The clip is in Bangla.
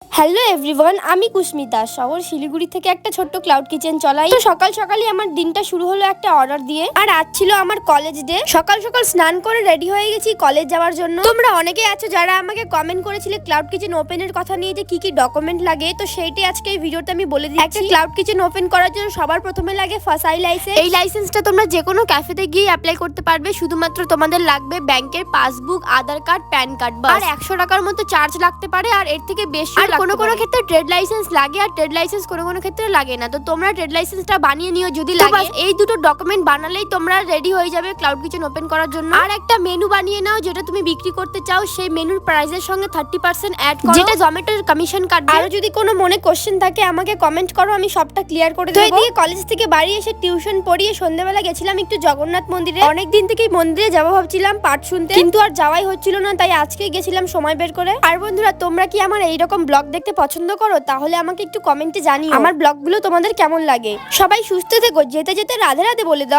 হ্যালো এভরিওয়ান, আমি কুস্মিতা শহর শিলিগুড়ি থেকে একটা ছোট্ট ক্লাউড কিচেন চলাই। তো সকাল সকালই আমার দিনটা শুরু হলো একটা অর্ডার দিয়ে। আর আজ ছিল আমার কলেজ ডে। সকাল সকাল স্নান করে রেডি হয়ে গেছি কলেজ যাওয়ার জন্য। তোমরা অনেকেই আছো যারা আমাকে কমেন্ট করেছিলে ক্লাউড কিচেন ওপেনের কথা নিয়ে যে কি কি ডকুমেন্ট লাগে। তো সেইটাই আজকে এই ভিডিওতে আমি বলে দিচ্ছি। একটা ক্লাউড কিচেন ওপেন করার জন্য সবার প্রথমে লাগে ফাসাই লাইসেন্স। এই লাইসেন্সটা তোমরা যে কোনো ক্যাফেতে গিয়ে অ্যাপ্লাই করতে পারবে। শুধুমাত্র তোমাদের লাগবে ব্যাংকের পাসবুক, আধার কার্ড, প্যান কার্ড আর 100 টাকার মতো চার্জ লাগতে পারে। আর এর থেকে বেশি কোনো ক্ষেত্রে ট্রেড লাইসেন্স লাগে আর ট্রেড লাইসেন্স কোনো ক্ষেত্রে লাগে না। তো তোমরা ট্রেড লাইসেন্সটা বানিয়ে নিও যদি লাগে। এই দুটো ডকুমেন্ট বানালেই তোমরা রেডি হয়ে যাবে ক্লাউড কিচেন ওপেন করার জন্য। আর একটা মেনু বানিয়ে নাও যেটা তুমি বিক্রি করতে চাও। সেই মেনুর প্রাইসের সঙ্গে 30% অ্যাড করো, যেটা জোম্যাটোর কমিশন কাটবে। আর যদি কোনো মনে কোশ্চেন থাকে আমাকে কমেন্ট করো, আমি সবটা ক্লিয়ার করে দেব। এদিকে কলেজ থেকে বাড়ি এসে টিউশন পড়িয়ে সন্ধ্যাবেলা গেছিলাম একটু জগন্নাথ মন্দিরে। অনেকদিন থেকেই মন্দিরে যাবো ভাবছিলাম পাঠ শুনতে, কিন্তু আর যাওয়াই হচ্ছিল না। তাই আজকে গেছিলাম সময় বের করে। আর বন্ধুরা, তোমরা কি আমার এইরকম ব্লগ দেখতে পছন্দ করো? তাহলে আমাকে একটু কমেন্টে জানিও আমার ব্লগগুলো তোমাদের কেমন লাগে। সবাই সুস্থ থেকো। যেতে যেতে রাধে রাধে বলে দাও।